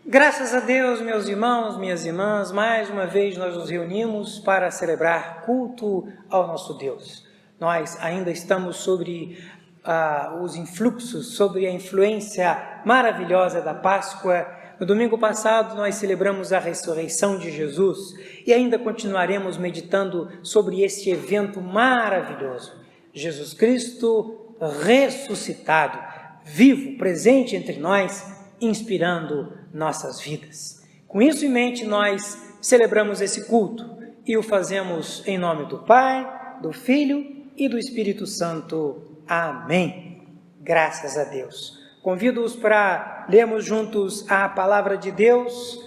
Graças a Deus, meus irmãos, minhas irmãs, mais uma vez nós nos reunimos para celebrar culto ao nosso Deus. Nós ainda estamos sobre os influxos, sobre a influência maravilhosa da Páscoa. No domingo passado nós celebramos a ressurreição de Jesus e ainda continuaremos meditando sobre este evento maravilhoso. Jesus Cristo ressuscitado, vivo, presente entre nós, inspirando nossas vidas. Com isso em mente, nós celebramos esse culto e o fazemos em nome do Pai, do Filho e do Espírito Santo. Amém. Graças a Deus. Convido-os para lermos juntos a palavra de Deus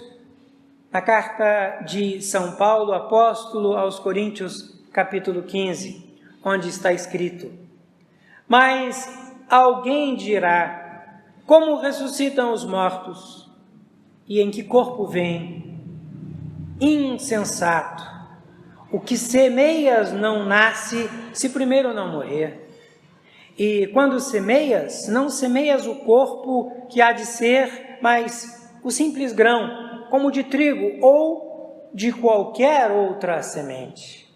na carta de São Paulo, apóstolo aos Coríntios, capítulo 15, onde está escrito: Mas alguém dirá: como ressuscitam os mortos? E em que corpo vêm? Insensato! O que semeias não nasce se primeiro não morrer. E quando semeias, não semeias o corpo que há de ser, mas o simples grão, como de trigo ou de qualquer outra semente.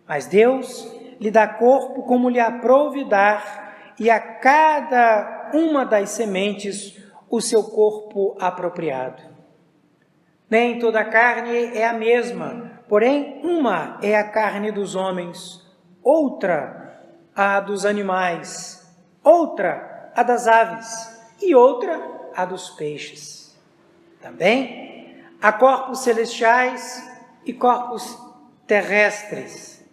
Mas Deus lhe dá corpo como lhe aprouve dar, e a cada uma das sementes o seu corpo apropriado. Nem toda a carne é a mesma, porém uma é a carne dos homens, outra a dos animais, outra a das aves e outra a dos peixes. Também há corpos celestiais e corpos terrestres.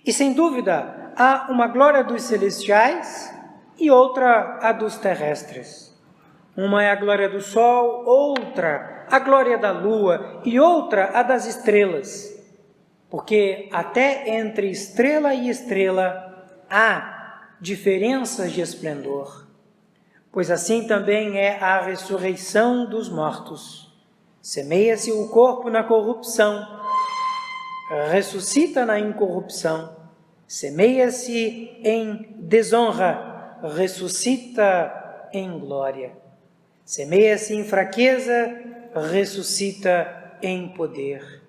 E sem dúvida há uma glória dos celestiais e outra a dos terrestres. Uma é a glória do sol, outra a glória da lua e outra a das estrelas. Porque até entre estrela e estrela há diferenças de esplendor. Pois assim também é a ressurreição dos mortos. Semeia-se o corpo na corrupção, ressuscita na incorrupção. Semeia-se em desonra, ressuscita em glória. Semeia-se em fraqueza, ressuscita em poder.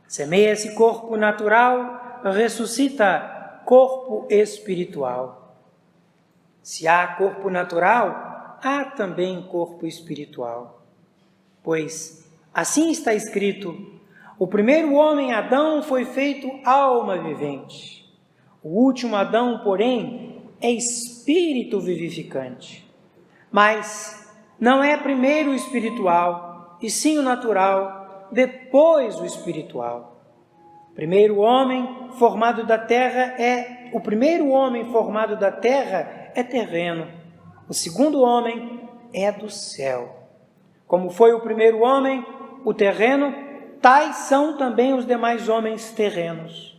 Semeia-se corpo natural, ressuscita corpo espiritual. Se há corpo natural, há também corpo espiritual. Pois assim está escrito: o primeiro homem, Adão, foi feito alma vivente. O último Adão, porém, é espírito vivificante. Mas não é primeiro o espiritual, e sim o natural, depois o espiritual. O primeiro homem formado da terra é terreno. O segundo homem é do céu. Como foi o primeiro homem, o terreno, tais são também os demais homens terrenos.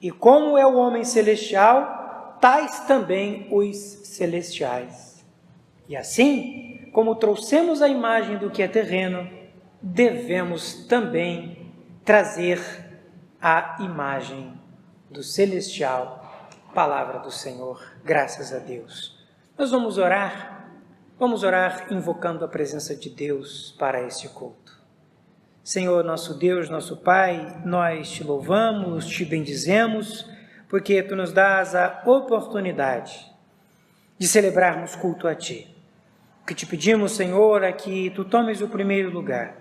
E como é o homem celestial, tais também os celestiais. E assim, como trouxemos a imagem do que é terreno, devemos também trazer a imagem do celestial, palavra do Senhor, graças a Deus. Nós vamos orar invocando a presença de Deus para este culto. Senhor, nosso Deus, nosso Pai, nós te louvamos, te bendizemos, porque Tu nos dás a oportunidade de celebrarmos culto a Ti. O que te pedimos, Senhor, é que Tu tomes o primeiro lugar.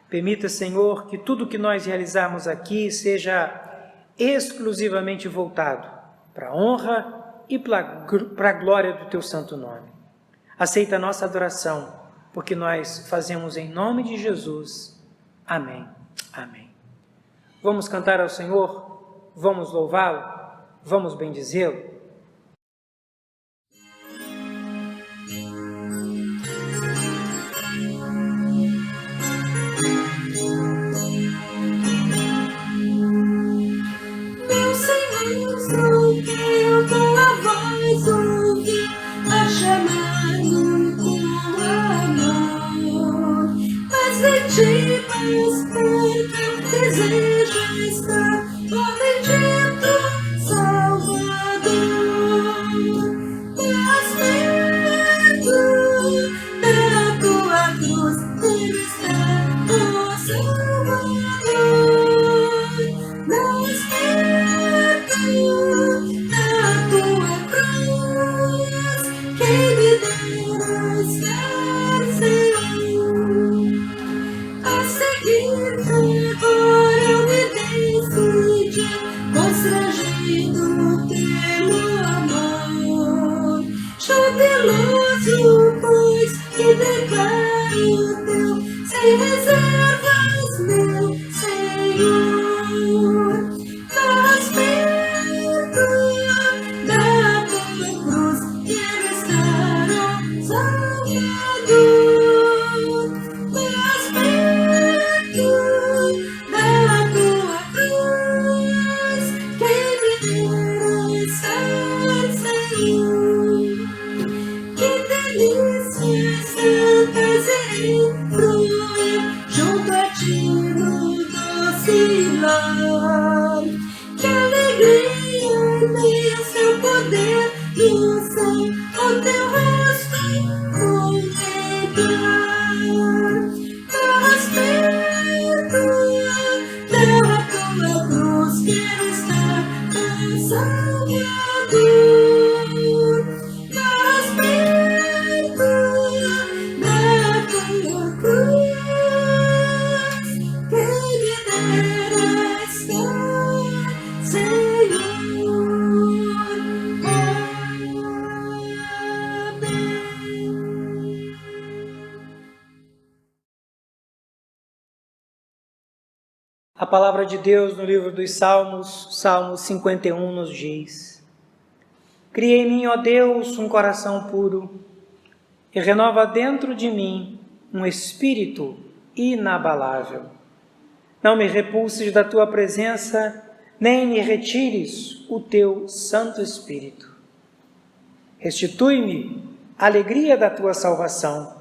Permita, Senhor, que tudo que nós realizarmos aqui seja exclusivamente voltado para a honra e para a glória do Teu santo nome. Aceita a nossa adoração, porque nós fazemos em nome de Jesus. Amém. Amém. Vamos cantar ao Senhor, vamos louvá-lo, vamos bendizê-lo. Meu Senhor, sou eu, tua voz ouvi a chamar-me com amor. Mas de ti, mais perto, eu desejo estar, ó bendito Salvador. Mais perto da tua cruz, quero estar. reservas, meu Senhor, mais perto da tua cruz, quero estar, ó Salvador, mais perto da tua cruz, quem me dera estar, Senhor. Que delícias santas fluir junto a ti no doce lar. Que alegria imensa eu poder no céu o teu rosto contemplar. Mais perto da tua cruz quero estar, ó Salvador. Mais perto da tua cruz, quem me dera estar, Senhor. Amém. A palavra de Deus no livro dos Salmos, Salmo 51, nos diz: Cria em mim, ó Deus, um coração puro, e renova dentro de mim um espírito inabalável. Não me repulses da tua presença, nem me retires o teu Santo Espírito. Restitui-me a alegria da tua salvação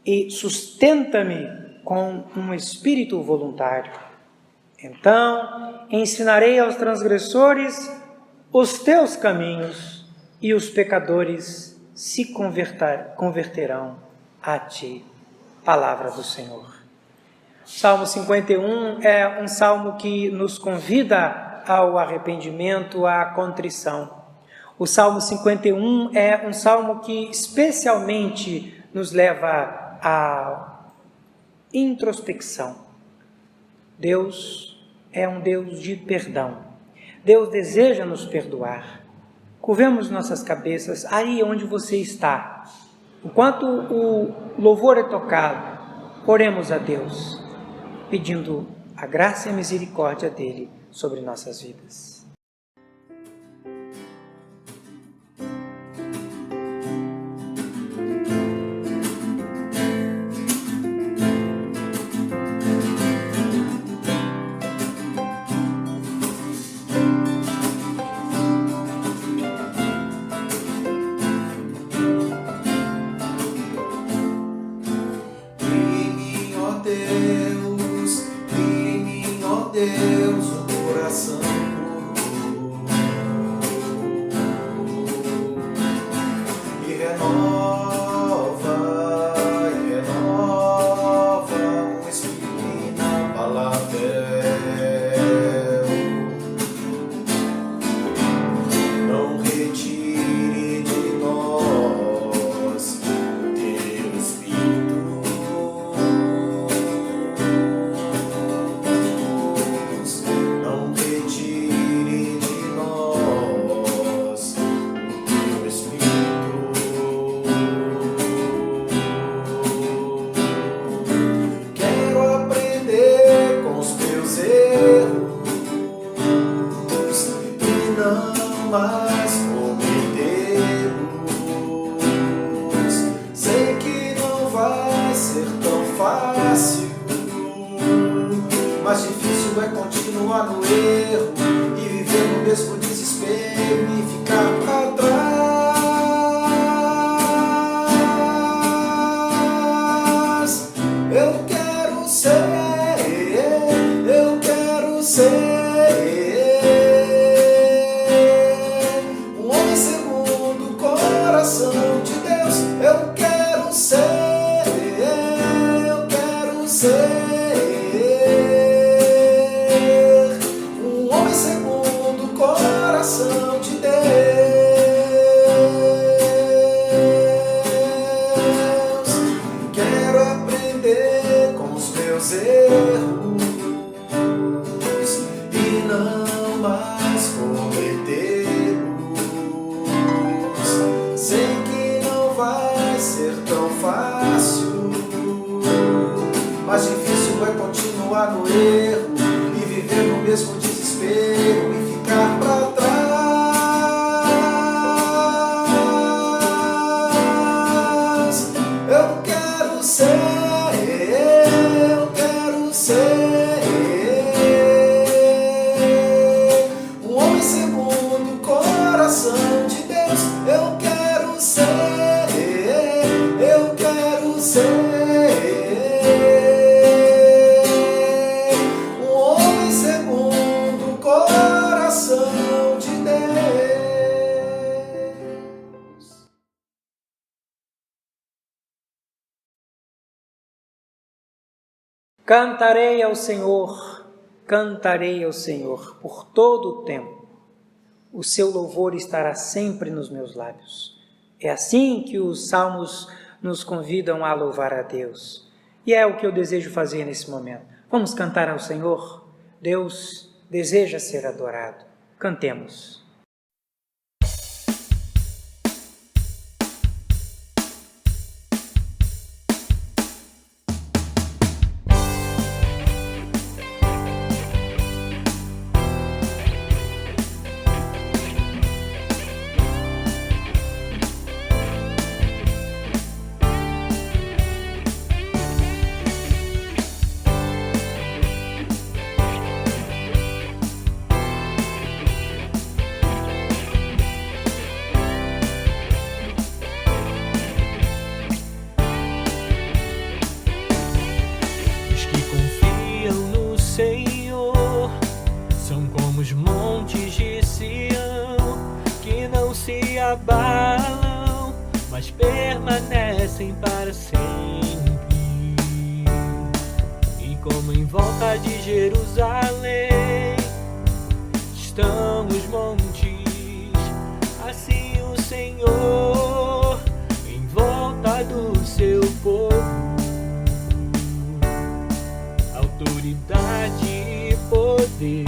e sustenta-me com um espírito voluntário. Então ensinarei aos transgressores os teus caminhos, e os pecadores se converterão a ti. Palavra do Senhor. Salmo 51 é um salmo que nos convida ao arrependimento, à contrição. O Salmo 51 é um salmo que especialmente nos leva à introspecção. Deus é um Deus de perdão. Deus deseja nos perdoar. Curvemos nossas cabeças aí onde você está. Enquanto o louvor é tocado, oremos a Deus, pedindo a graça e a misericórdia dele sobre nossas vidas. Deus, o coração e renova um espírito inabalável. Não retire de nós teu espírito. Mas cometemos, sei que não vai ser tão fácil, mas difícil é continuar no erro e viver no mesmo desespero e ficar pra trás. Eu quero ser de Deus, eu quero ser um homem segundo o coração de Deus. Quero aprender com os meus erros e não mais cometê-los. Sei que não vai ser tão fácil, mais difícil é continuar no erro e viver no mesmo desespero e ficar pra trás. Eu quero ser um homem segundo o coração de Deus. Eu quero ser um homem segundo o coração de Deus. Cantarei ao Senhor por todo o tempo. O seu louvor estará sempre nos meus lábios. É assim que os salmos nos convidam a louvar a Deus. E é o que eu desejo fazer nesse momento. Vamos cantar ao Senhor? Deus deseja ser adorado. Cantemos. Abalam, mas permanecem para sempre. E como em volta de Jerusalém estão os montes, assim o Senhor em volta do seu povo. Autoridade e poder,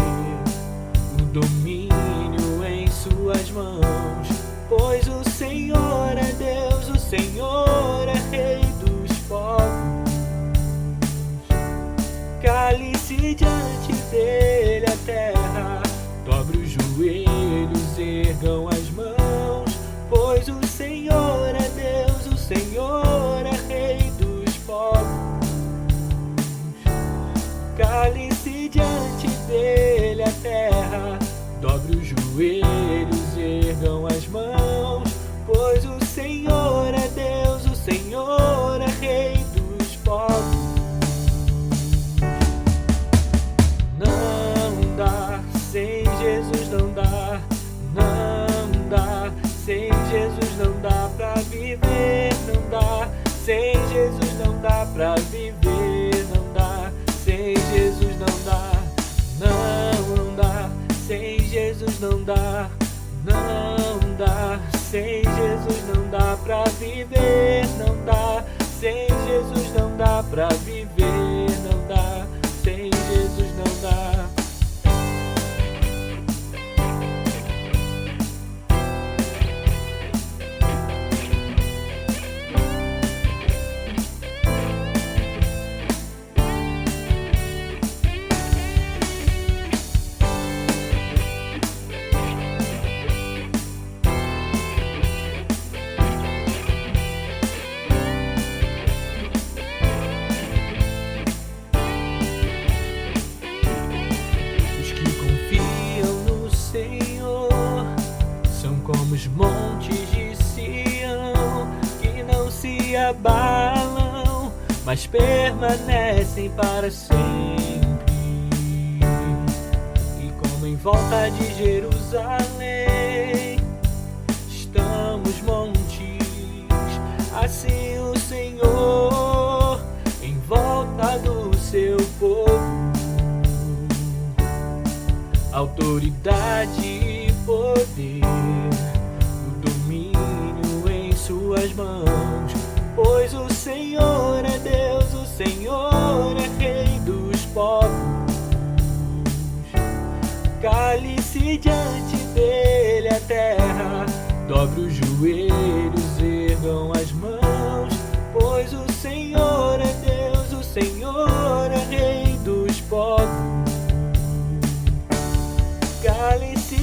o domínio em suas mãos. Pois o Senhor é Deus, o Senhor é Rei dos povos. Cale-se diante dele a terra, dobre os joelhos, ergam as mãos. Pois o Senhor é Deus, o Senhor é Rei dos povos. Cale-se diante dele a terra, dobre os joelhos, ergam as mãos. Pois o Senhor é Deus, o Senhor é Rei dos povos. Não dá, sem Jesus não dá. Não dá, sem Jesus não dá pra viver. Não dá, sem Jesus não dá pra viver. Não dá, sem Jesus não dá. Não dá, sem Jesus não dá. Não dá, sem Jesus não dá pra viver. Não dá, sem Jesus não dá pra viver. Não dá, sem Jesus não dá. Os montes de Sião que não se abalam, mas permanecem para sempre. E como em volta de Jerusalém estão os montes, assim o Senhor em volta do seu povo. Autoridade e poder, suas mãos, pois o Senhor é Deus, o Senhor é Rei dos povos. Cale-se diante dele a terra, dobre os joelhos, ergam as mãos, pois o Senhor é Deus, o Senhor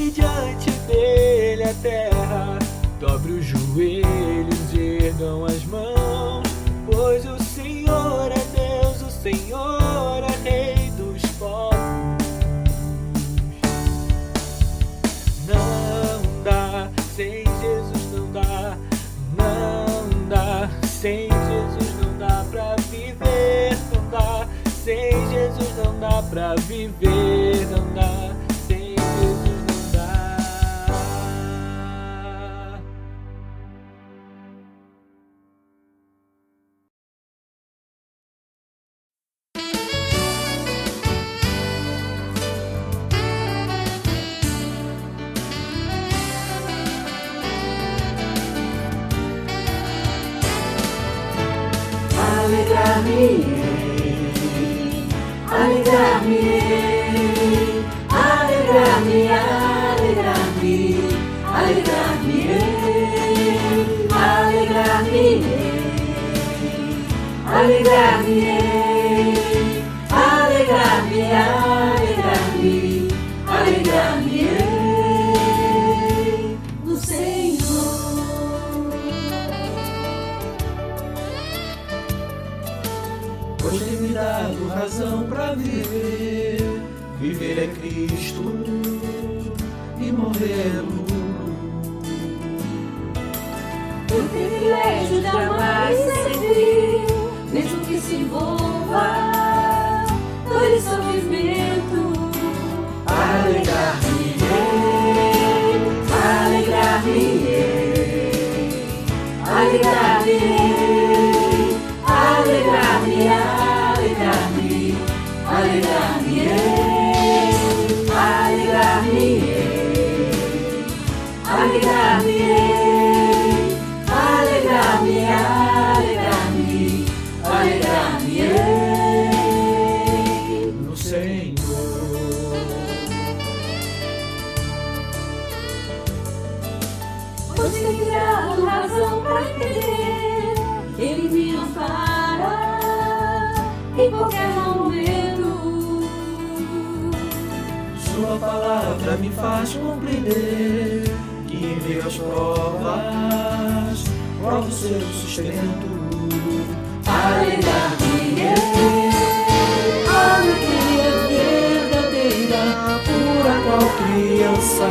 e diante dele a terra dobre os joelhos e ergam as mãos, pois o Senhor é Deus, o Senhor é Rei dos povos. Não dá, sem Jesus não dá, não dá, sem Jesus não dá pra viver, não dá, sem Jesus não dá pra viver, não dá, sem Jesus não dá. Alegrar-me-ei, alegrar-me-ei, alegrar-me-ei, alegrar-me-ei, alegrar-me-ei, alegrar-me-ei, alegrar-me-ei, alegrar-me-ei no Senhor. Pois tem me dado razão pra viver. Viver é Cristo e morrer é lucro. O privilégio de amar e servir, mesmo que se envolva dor e sofrimento. Alegrar-me-ei, alegrar-me-ei, alegrar-me-ei, alegrar-me-ei, alegrar-me-ei, alegrar-me-ei, alegrar-me-ei, alegrar-me-ei, alegrar-me-ei, alegrar-me-ei, alegrar-me-ei No Senhor. Pois tem me dado razão pra entender, Ele me ampara em qualquer momento. Sua palavra me faz compreender que em meio às provas prova o seu sustento. Alegrar-me-ei, Alegria verdadeira, pura qual criança.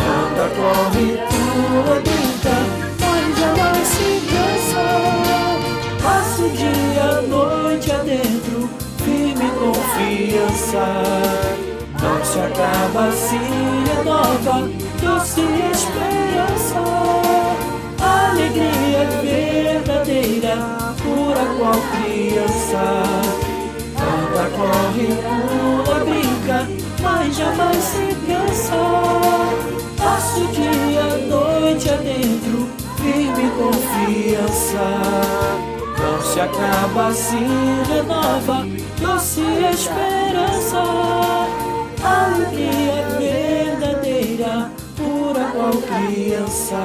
Anda, corre, pula, brinca, mas jamais se cansa. Passa o dia, a noite adentro, firme confiança. Não se acaba, se renova, doce esperança. Alegria verdadeira, pura qual criança. Anda, corre, pula, brinca, mas jamais se cansa. Passa o dia, a noite adentro, firme confiança. Não se acaba, se renova, doce esperança. Alegria verdadeira, pura qual criança.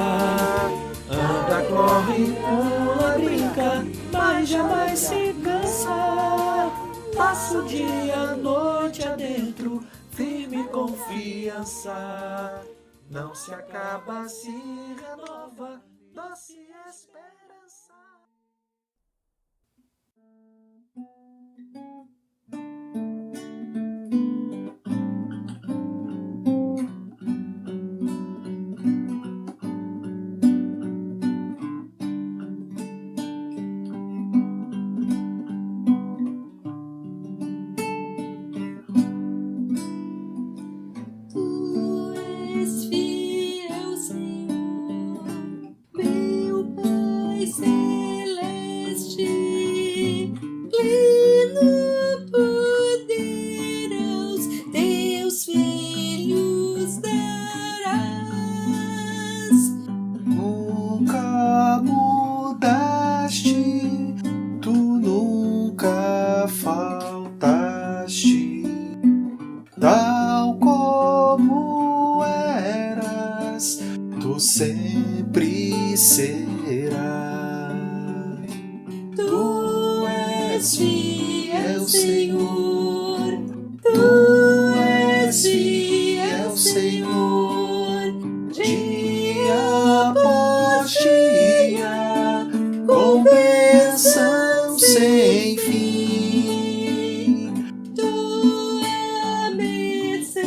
Anda, corre, pula, brinca, mas jamais se cansa. Passa o dia, a noite adentro, firme confiança. Não se acaba, se renova, doce esperança. Tu és fiel, Senhor, meu Pai celeste, pleno poder aos teus filhos darás. Nunca mudaste, tu nunca faltaste, tal como eras, tu sempre serás. Tu és fiel, Senhor, Tu és fiel, Senhor. Senhor, dia após dia, com bênção sem fim. Tua mercê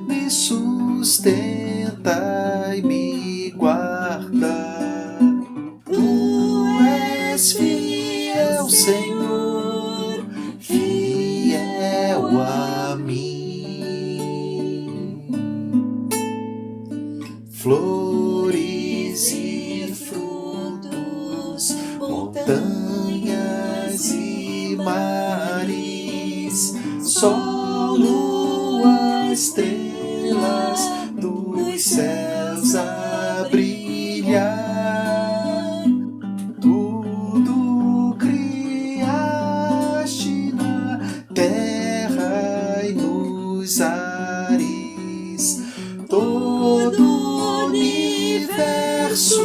me sustenta e me guarda. Tu és fiel, Senhor, fiel a mim. Flores e frutos, montanhas e mares, sol, lua, estrelas dos céus a brilhar. Tudo criaste na terra e nos ares. Todo o universo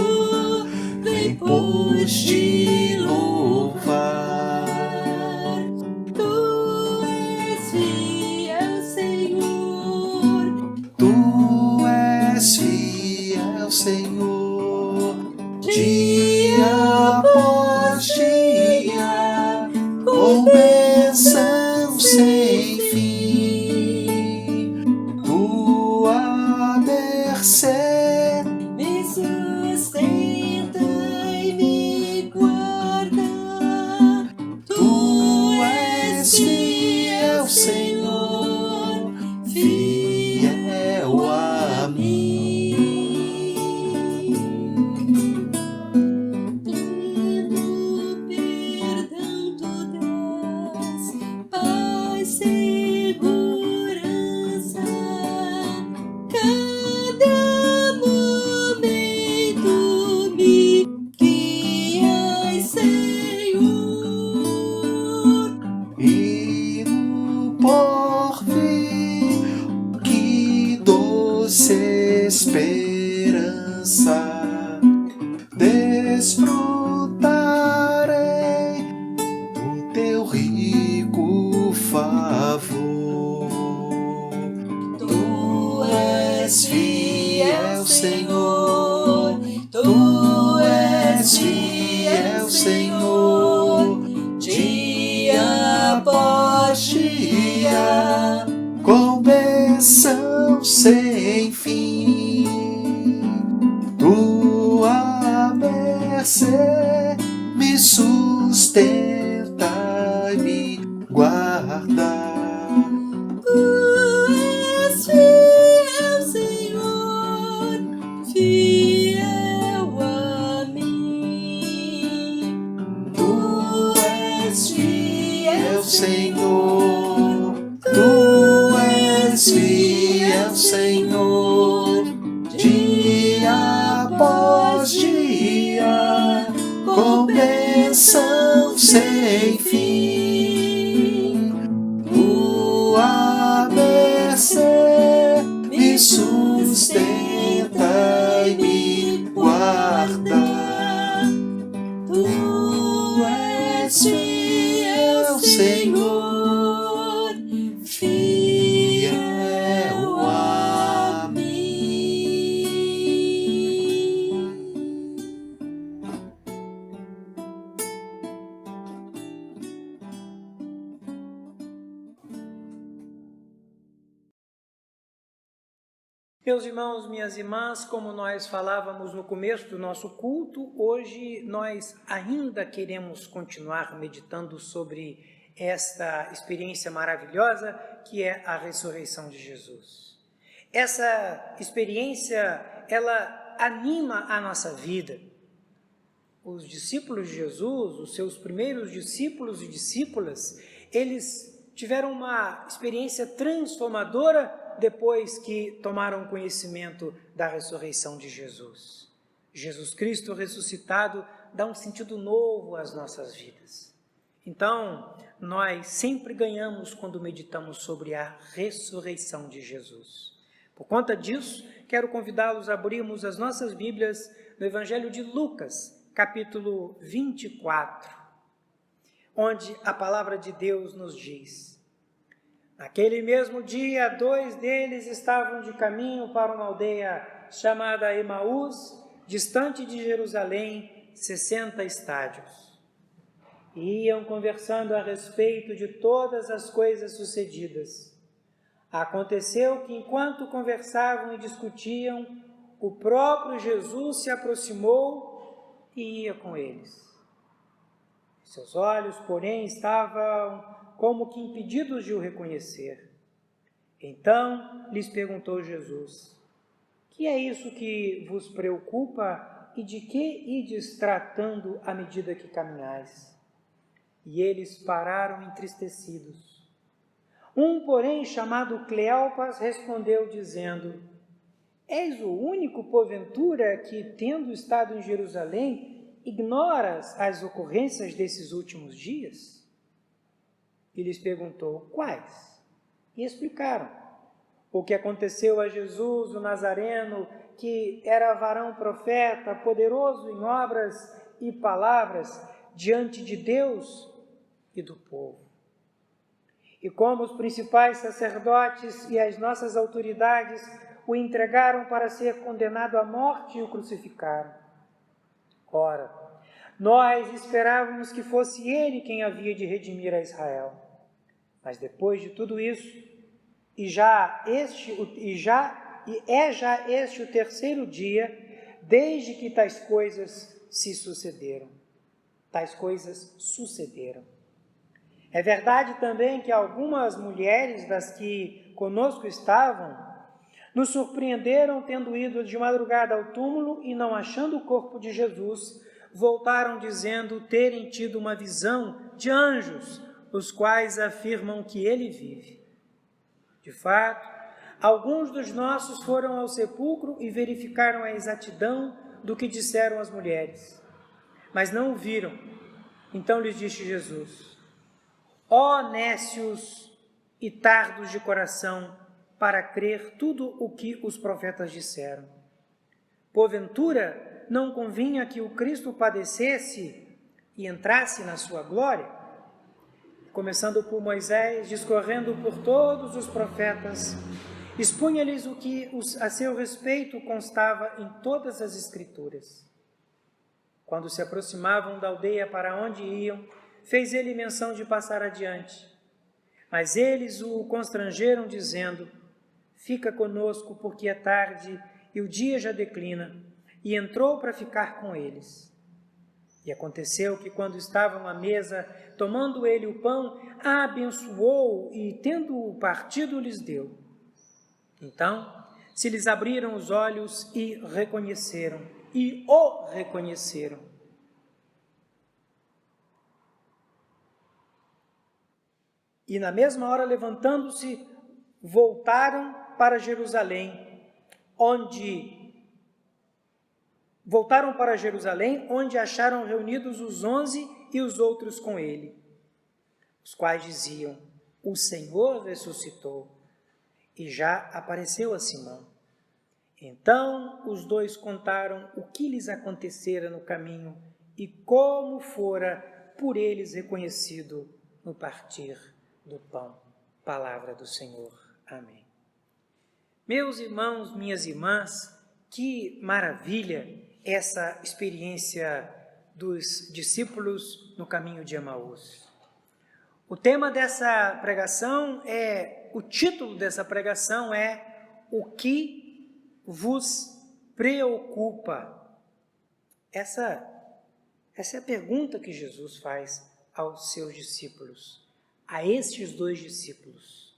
vem pois te louvar. Tu és fiel, Senhor. Tu és fiel, Senhor. Dia após dia, com bênção sem fim. Tua mercê me sustenta e me guarda. Tu és fiel, Senhor, fiel a mim. Pleno perdão tu dás, paz, segurança. Cada momento me guias, Senhor. E no porvir, que doce esperança, desfrutarei do teu rico favor. Tu és fiel, Senhor. Tu és fiel, Senhor. Dia após dia, com bênção sem fim. Tua mercê me sustenta e me guarda. Tu és fiel, Senhor, fiel a mim. Tu és fiel, Senhor. Tu és fiel, Senhor. Dia após dia, com bênção sem fim. Tua mercê me sustenta e me guarda. Tu és fiel, Senhor, fiel a mim. Meus irmãos, minhas irmãs, como nós falávamos no começo do nosso culto, hoje nós ainda queremos continuar meditando sobre esta experiência maravilhosa que é a ressurreição de Jesus. Essa experiência, ela anima a nossa vida. Os discípulos de Jesus, os seus primeiros discípulos e discípulas, eles tiveram uma experiência transformadora depois que tomaram conhecimento da ressurreição de Jesus. Jesus Cristo ressuscitado dá um sentido novo às nossas vidas. Então, nós sempre ganhamos quando meditamos sobre a ressurreição de Jesus. Por conta disso, quero convidá-los a abrirmos as nossas Bíblias no Evangelho de Lucas, capítulo 24, onde a palavra de Deus nos diz: Naquele mesmo dia, 2 deles estavam de caminho para uma aldeia chamada Emaús, distante de Jerusalém, 60 estádios. E iam conversando a respeito de todas as coisas sucedidas. Aconteceu que, enquanto conversavam e discutiam, o próprio Jesus se aproximou e ia com eles. Seus olhos, porém, estavam como que impedidos de o reconhecer. Então lhes perguntou Jesus: que é isso que vos preocupa e de que ides tratando à medida que caminhais? E eles pararam entristecidos. Um, porém, chamado Cleopas, respondeu dizendo: és o único, porventura, que, tendo estado em Jerusalém, ignoras as ocorrências desses últimos dias? E lhes perguntou: quais? E explicaram o que aconteceu a Jesus, o Nazareno, que era varão profeta, poderoso em obras e palavras diante de Deus e do povo. E como os principais sacerdotes e as nossas autoridades o entregaram para ser condenado à morte e o crucificaram. Ora, nós esperávamos que fosse ele quem havia de redimir a Israel. Mas depois de tudo isso, é já este o 3º dia desde que tais coisas sucederam. É verdade também que algumas mulheres das que conosco estavam nos surpreenderam tendo ido de madrugada ao túmulo e, não achando o corpo de Jesus, voltaram dizendo terem tido uma visão de anjos, os quais afirmam que ele vive. De fato, alguns dos nossos foram ao sepulcro e verificaram a exatidão do que disseram as mulheres, mas não o viram. Então lhes disse Jesus: ó nécios e tardos de coração, para crer tudo o que os profetas disseram. Porventura, não convinha que o Cristo padecesse e entrasse na sua glória? Começando por Moisés, discorrendo por todos os profetas, expunha-lhes o que a seu respeito constava em todas as Escrituras. Quando se aproximavam da aldeia para onde iam, fez ele menção de passar adiante. Mas eles o constrangeram, dizendo: fica conosco, porque é tarde e o dia já declina. E entrou para ficar com eles. E aconteceu que, quando estavam à mesa, tomando ele o pão, abençoou e, tendo-o partido, lhes deu. Então se lhes abriram os olhos e o reconheceram. E na mesma hora, levantando-se, voltaram para Jerusalém, onde acharam reunidos os 11 e os outros com ele, os quais diziam: o Senhor ressuscitou e já apareceu a Simão. Então os 2 contaram o que lhes acontecera no caminho e como fora por eles reconhecido no partir do pão. Palavra do Senhor. Amém. Meus irmãos, minhas irmãs, que maravilha essa experiência dos discípulos no caminho de Emaús. O tema dessa pregação o título dessa pregação é: o que vos preocupa? Essa é a pergunta que Jesus faz aos seus discípulos, a estes 2 discípulos.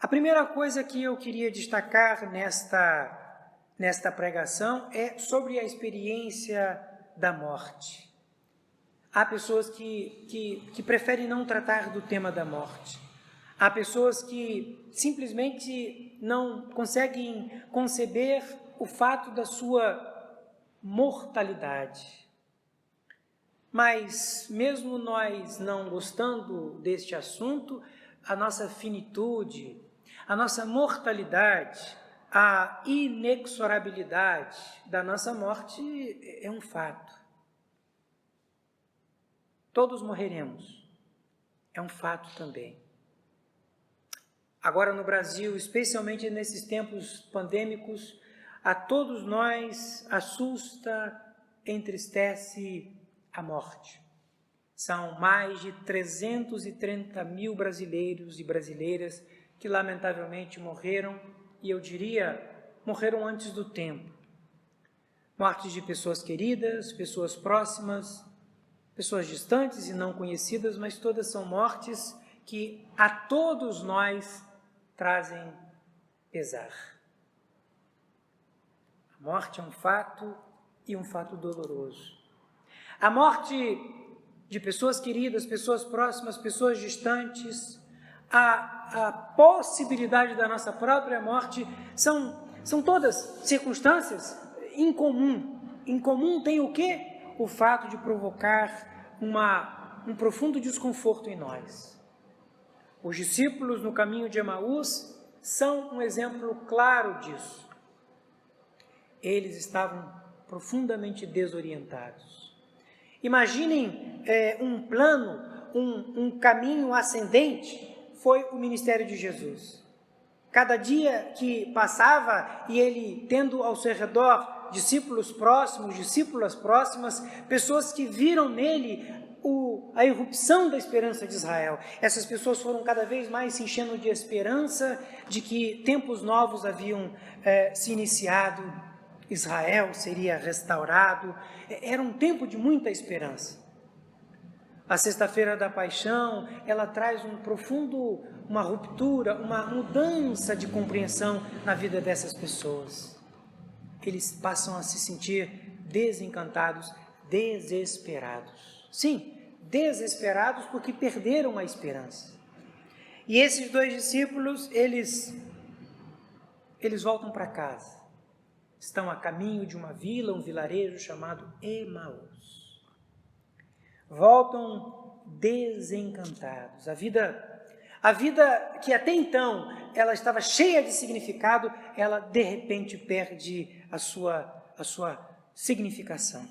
A primeira coisa que eu queria destacar nesta pregação é sobre a experiência da morte. Há pessoas que preferem não tratar do tema da morte. Há pessoas que simplesmente não conseguem conceber o fato da sua mortalidade. Mas, mesmo nós não gostando deste assunto, a nossa finitude, a nossa mortalidade, a inexorabilidade da nossa morte é um fato. Todos morreremos, é um fato também. Agora no Brasil, especialmente nesses tempos pandêmicos, a todos nós assusta, entristece a morte. São mais de 330 mil brasileiros e brasileiras que lamentavelmente morreram, e eu diria, morreram antes do tempo. Mortes de pessoas queridas, pessoas próximas, pessoas distantes e não conhecidas, mas todas são mortes que a todos nós trazem pesar. A morte é um fato e um fato doloroso. A morte de pessoas queridas, pessoas próximas, pessoas distantes, a possibilidade da nossa própria morte são todas circunstâncias incomuns. Incomum tem o quê? O fato de provocar um profundo desconforto em nós. Os discípulos no caminho de Emaús são um exemplo claro disso. Eles estavam profundamente desorientados. Imaginem um plano, um caminho ascendente, foi o ministério de Jesus. Cada dia que passava e ele tendo ao seu redor discípulos próximos, discípulas próximas, pessoas que viram nele a irrupção da esperança de Israel. Essas pessoas foram cada vez mais se enchendo de esperança de que tempos novos haviam se iniciado, Israel seria restaurado. Era um tempo de muita esperança. A Sexta-feira da Paixão, ela traz uma ruptura, uma mudança de compreensão na vida dessas pessoas. Eles passam a se sentir desencantados, desesperados. Sim, desesperados porque perderam a esperança. E esses dois discípulos, eles voltam para casa. Estão a caminho de uma vila, um vilarejo chamado Emaús. Voltam desencantados. A vida que até então ela estava cheia de significado, ela de repente perde a sua significação.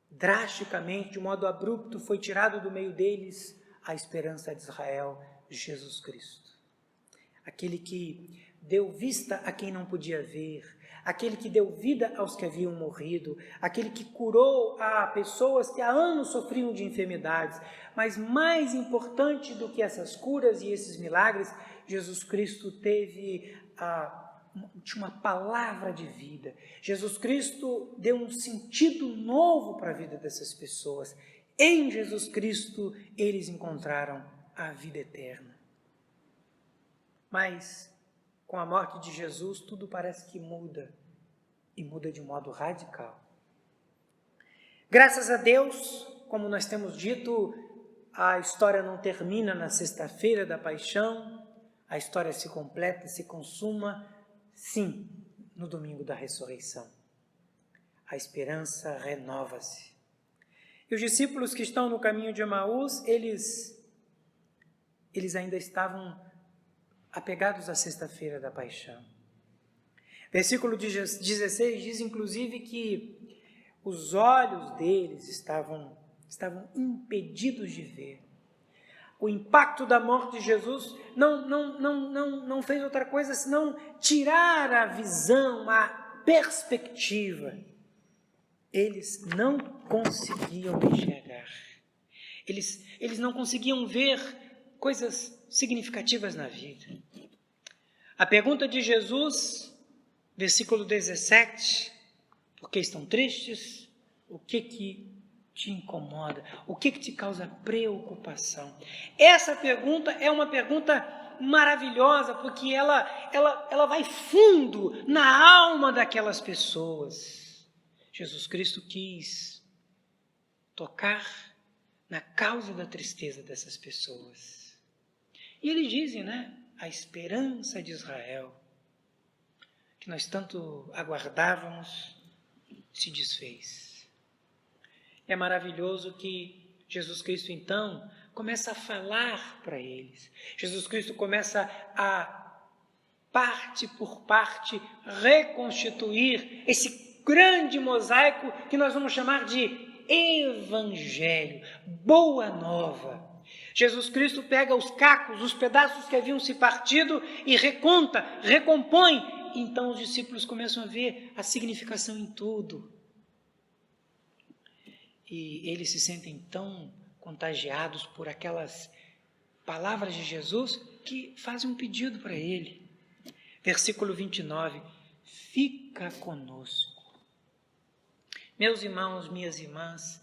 Drasticamente, de modo abrupto, foi tirado do meio deles a esperança de Israel, Jesus Cristo. Aquele que deu vista a quem não podia ver, aquele que deu vida aos que haviam morrido, aquele que curou a pessoas que há anos sofriam de enfermidades. Mas mais importante do que essas curas e esses milagres, Jesus Cristo tinha uma palavra de vida. Jesus Cristo deu um sentido novo para a vida dessas pessoas. Em Jesus Cristo, eles encontraram a vida eterna. Mas com a morte de Jesus, tudo parece que muda, e muda de modo radical. Graças a Deus, como nós temos dito, a história não termina na Sexta-feira da Paixão, a história se completa, se consuma, sim, no domingo da ressurreição. A esperança renova-se. E os discípulos que estão no caminho de Emaús, eles ainda estavam apegados à Sexta-feira da Paixão. Versículo 16 diz, inclusive, que os olhos deles estavam impedidos de ver. O impacto da morte de Jesus não fez outra coisa senão tirar a visão, a perspectiva. Eles não conseguiam enxergar. Eles não conseguiam ver coisas significativas na vida. A pergunta de Jesus, versículo 17, por que estão tristes? O que te incomoda? O que te causa preocupação? Essa pergunta é uma pergunta maravilhosa, porque ela vai fundo na alma daquelas pessoas. Jesus Cristo quis tocar na causa da tristeza dessas pessoas. E eles dizem, a esperança de Israel, que nós tanto aguardávamos, se desfez. É maravilhoso que Jesus Cristo, então, começa a falar para eles. Jesus Cristo começa a, parte por parte, reconstituir esse grande mosaico que nós vamos chamar de evangelho, boa nova. Jesus Cristo pega os cacos, os pedaços que haviam se partido e reconta, recompõe. Então os discípulos começam a ver a significação em tudo. E eles se sentem tão contagiados por aquelas palavras de Jesus que fazem um pedido para ele. Versículo 29, fica conosco. Meus irmãos, minhas irmãs,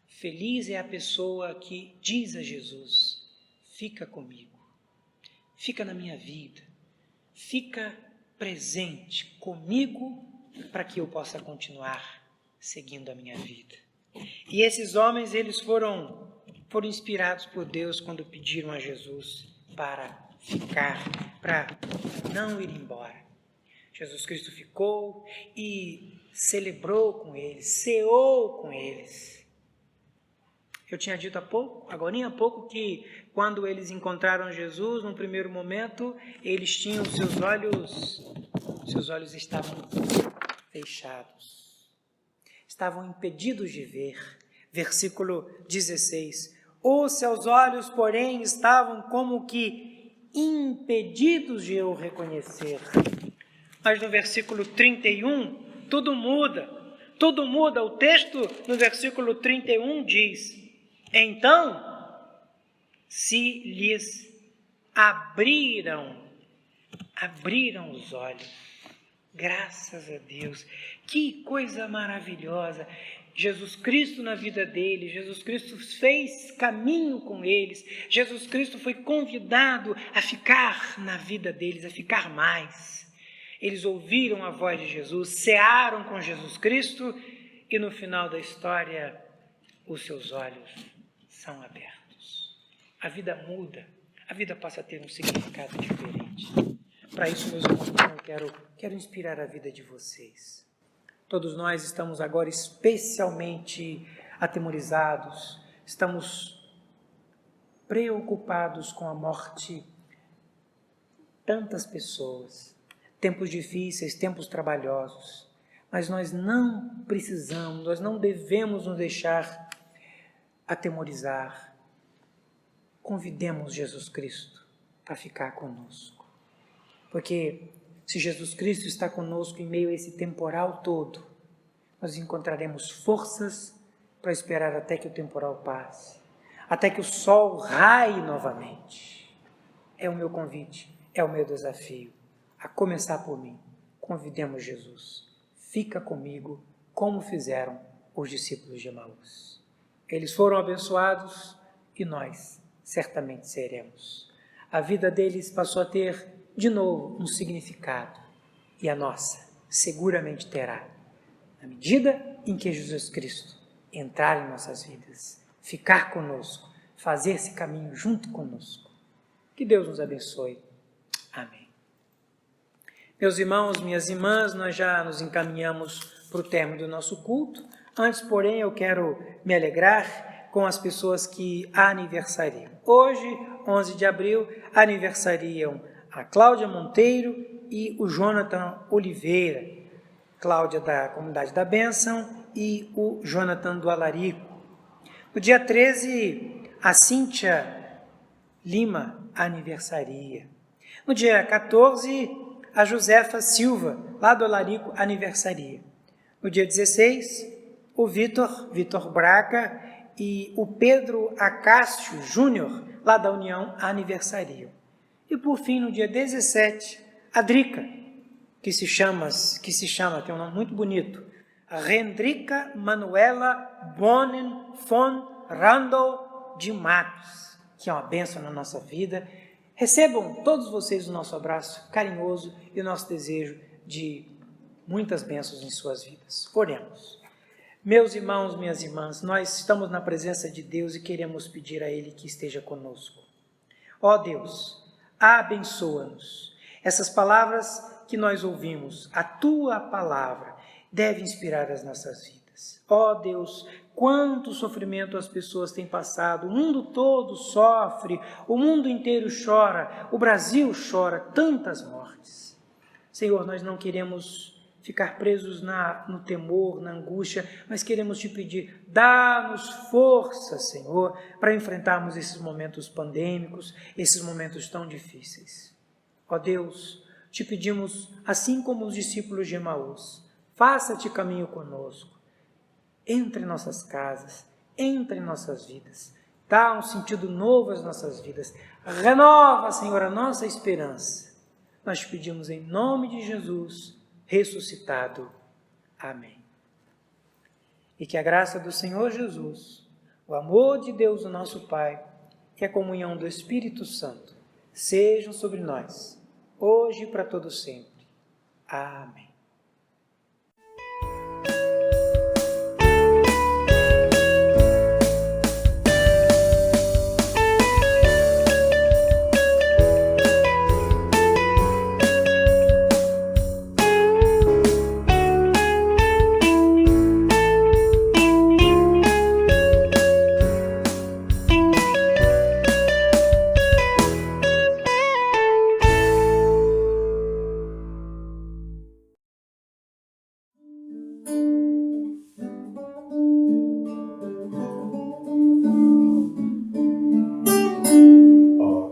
feliz é a pessoa que diz a Jesus, fica comigo, fica na minha vida, fica presente comigo para que eu possa continuar seguindo a minha vida. E esses homens, eles foram inspirados por Deus quando pediram a Jesus para ficar, para não ir embora. Jesus Cristo ficou e celebrou com eles, ceou com eles. Eu tinha dito agorinha há pouco, que quando eles encontraram Jesus, num primeiro momento, eles tinham seus olhos estavam fechados, estavam impedidos de ver. Versículo 16, os seus olhos, porém, estavam como que impedidos de eu reconhecer. Mas no versículo 31, tudo muda. O texto no versículo 31 diz, então se lhes abriram os olhos. Graças a Deus, que coisa maravilhosa. Jesus Cristo na vida deles, Jesus Cristo fez caminho com eles, Jesus Cristo foi convidado a ficar na vida deles, a ficar mais. Eles ouviram a voz de Jesus, cearam com Jesus Cristo e no final da história os seus olhos são abertos. A vida muda, a vida passa a ter um significado diferente. Para isso, meus irmãos, eu quero inspirar a vida de vocês. Todos nós estamos agora especialmente atemorizados, estamos preocupados com a morte de tantas pessoas, tempos difíceis, tempos trabalhosos, mas nós não precisamos, nós não devemos nos deixar atemorizar. Convidemos Jesus Cristo para ficar conosco, porque se Jesus Cristo está conosco em meio a esse temporal todo, nós encontraremos forças para esperar até que o temporal passe, até que o sol raie novamente. É o meu convite, é o meu desafio, a começar por mim. Convidemos Jesus, fica comigo, como fizeram os discípulos de Emaús. Eles foram abençoados e nós certamente seremos. A vida deles passou a ter de novo um significado, e a nossa seguramente terá, na medida em que Jesus Cristo entrar em nossas vidas, ficar conosco, fazer esse caminho junto conosco. Que Deus nos abençoe. Amém. Meus irmãos, minhas irmãs, nós já nos encaminhamos para o término do nosso culto. Antes, porém, eu quero me alegrar com as pessoas que aniversariam. Hoje, 11 de abril, aniversariam a Cláudia Monteiro e o Jonathan Oliveira. Cláudia da Comunidade da Bênção e o Jonathan do Alarico. No dia 13, a Cíntia Lima aniversaria. No dia 14, a Josefa Silva, lá do Alarico, aniversaria. No dia 16, o Vitor Braga e o Pedro Acácio Júnior, lá da União, aniversariam. E por fim, no dia 17, a Drica, que se chama, tem um nome muito bonito, a Rendrica Manuela Bonen von Randall de Matos, que é uma bênção na nossa vida. Recebam todos vocês o nosso abraço carinhoso e o nosso desejo de muitas bênçãos em suas vidas. Oremos. Meus irmãos, minhas irmãs, nós estamos na presença de Deus e queremos pedir a Ele que esteja conosco. Ó Deus, abençoa-nos. Essas palavras que nós ouvimos, a Tua palavra, deve inspirar as nossas vidas. Ó Deus, quanto sofrimento as pessoas têm passado, o mundo todo sofre, o mundo inteiro chora, o Brasil chora, tantas mortes. Senhor, nós não queremos ficar presos no temor, na angústia, mas queremos te pedir, dá-nos força, Senhor, para enfrentarmos esses momentos pandêmicos, esses momentos tão difíceis. Ó Deus, te pedimos, assim como os discípulos de Emaús, faça-te caminho conosco, entre em nossas casas, entre em nossas vidas, dá um sentido novo às nossas vidas, renova, Senhor, a nossa esperança. Nós te pedimos em nome de Jesus, ressuscitado. Amém. E que a graça do Senhor Jesus, o amor de Deus, o nosso Pai, e a comunhão do Espírito Santo sejam sobre nós, hoje e para todo sempre. Amém.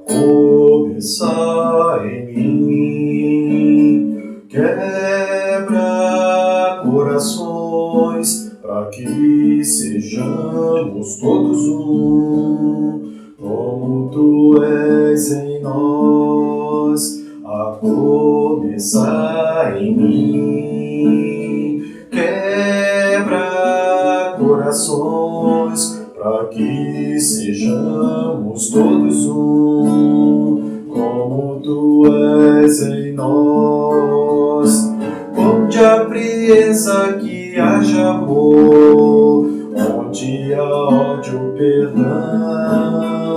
Começa em mim, quebra corações, para que sejamos todos um, como tu és em nós. A começar em mim, quebra corações, para que sejamos todos um, como tu és em nós. Onde há frieza que haja amor, onde há ódio, perdão,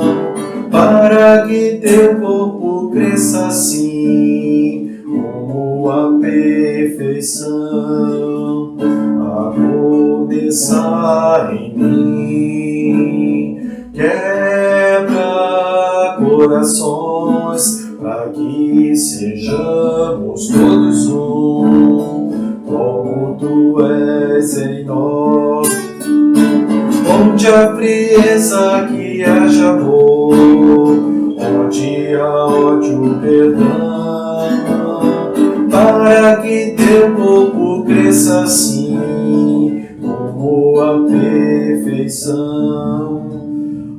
para que teu corpo cresça assim, como a perfeição. A começar em mim, quebra corações, para que sejamos todos um, como tu és em nós. Onde há frieza que haja amor, onde há ódio, perdão, para que teu corpo cresça assim, como a perfeição.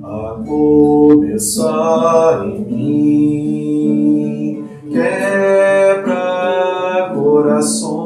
A começar em mim, quebra corações,